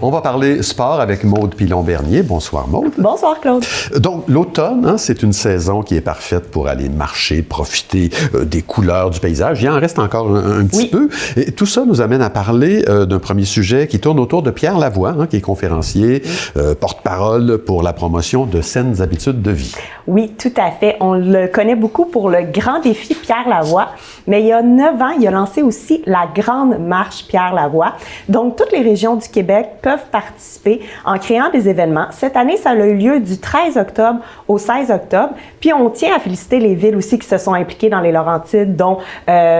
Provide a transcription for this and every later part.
On va parler sport avec Maude Pilon-Bernier. Bonsoir Maude. Bonsoir Claude. Donc l'automne, c'est une saison qui est parfaite pour aller marcher, profiter des couleurs du paysage. Il en reste encore un petit peu. Et tout ça nous amène à parler d'un premier sujet qui tourne autour de Pierre Lavoie, qui est conférencier, porte-parole pour la promotion de saines habitudes de vie. Oui, tout à fait. On le connaît beaucoup pour le grand défi Pierre Lavoie, mais il y a 9 ans, il a lancé aussi la Grande Marche Pierre Lavoie. Donc, toutes les régions du Québec peuvent participer en créant des événements. Cette année, ça a eu lieu du 13 octobre au 16 octobre. Puis, on tient à féliciter les villes aussi qui se sont impliquées dans les Laurentides, dont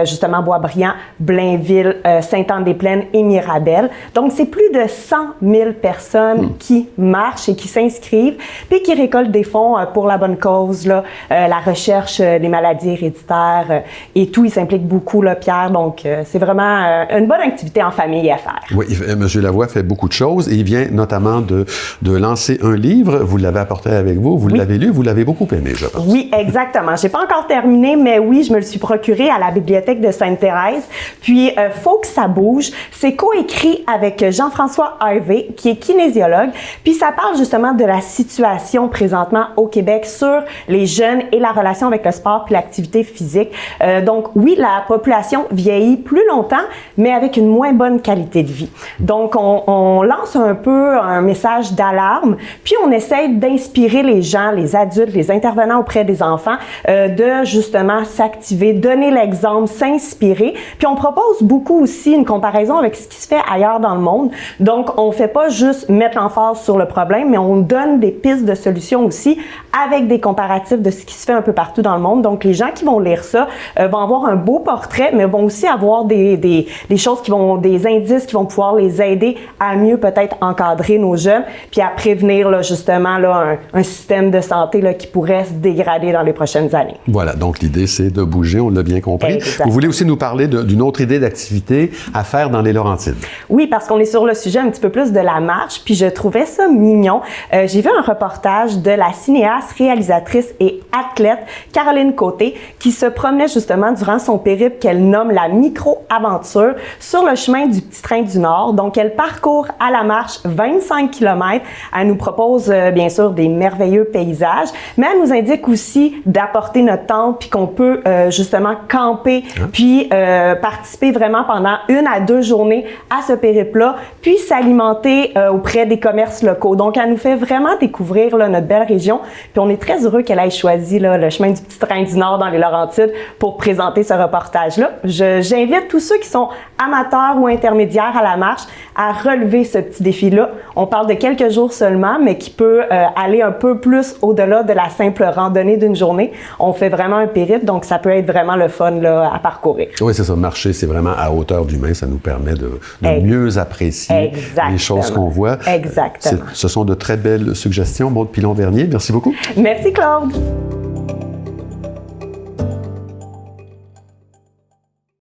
justement Boisbriand, Blainville, Sainte-Anne-des-Plaines et Mirabel. Donc, c'est plus de 100 000 personnes qui marchent et qui s'inscrivent, puis qui récoltent des fonds pour la bonne cause, là, la recherche des maladies héréditaires et tout. Il s'implique beaucoup, là, Pierre. Donc, c'est vraiment une bonne activité en famille à faire. Oui, M. Lavoie fait beaucoup de choses et il vient notamment de lancer un livre. Vous l'avez apporté avec vous, vous l'avez lu, vous l'avez beaucoup aimé, je pense. Oui, exactement. J'ai pas encore terminé, mais oui, je me le suis procuré à la bibliothèque de Sainte-Thérèse. Puis, Faut que ça bouge. C'est coécrit avec Jean-François Harvey, qui est kinésiologue. Puis, ça parle justement de la situation présentement au Québec sur les jeunes et la relation avec le sport puis l'activité physique. Donc, oui, la population vieillit plus longtemps, mais avec une moins bonne qualité de vie. Donc, on lance un peu un message d'alarme, puis on essaie d'inspirer les gens, les adultes, les intervenants auprès des enfants, de justement s'activer, donner l'exemple, s'inspirer. Puis on propose beaucoup aussi une comparaison avec ce qui se fait ailleurs dans le monde. Donc, on fait pas juste mettre l'emphase sur le problème, mais on donne des pistes de solutions aussi avec des comparatifs de ce qui se fait un peu partout dans le monde. Donc, les gens qui vont lire ça vont avoir un beau portrait, mais vont aussi avoir des choses des indices qui vont pouvoir les aider à mieux peut-être encadrer nos jeunes, puis à prévenir là, justement là, un système de santé là, qui pourrait se dégrader dans les prochaines années. Voilà, donc l'idée c'est de bouger, on l'a bien compris. Exactement. Vous voulez aussi nous parler d'une autre idée d'activité à faire dans les Laurentides? Oui, parce qu'on est sur le sujet un petit peu plus de la marche, puis je trouvais ça mignon. J'ai vu un reportage de la cinéaste, réalisatrice et athlète Caroline Côté qui se promenait justement durant son périple qu'elle nomme la micro-aventure sur le chemin du Petit Train du Nord. Donc, elle parcourt à la marche 25 km. Elle nous propose, bien sûr, des merveilleux paysages, mais elle nous indique aussi d'apporter notre tente puis qu'on peut justement camper puis participer vraiment pendant 1 à 2 journées à ce périple-là, puis s'alimenter auprès des commerces locaux. Donc, elle nous fait vraiment découvrir là, notre belle région. Puis, on est très heureux qu'elle ait choisi là, le chemin du Petit Train du Nord dans les Laurentides pour présenter ce reportage-là. J'invite tous ceux qui sont amateurs ou intermédiaires à la marche à relever ce petit défi-là. On parle de quelques jours seulement, mais qui peut aller un peu plus au-delà de la simple randonnée d'une journée. On fait vraiment un périple, donc ça peut être vraiment le fun là, à parcourir. Oui, c'est ça. Marcher, c'est vraiment à hauteur d'humain. Ça nous permet de mieux apprécier les choses qu'on voit. Exactement. Ce sont de très belles suggestions. Maude Pilon-Bernier, merci beaucoup. Merci Claude.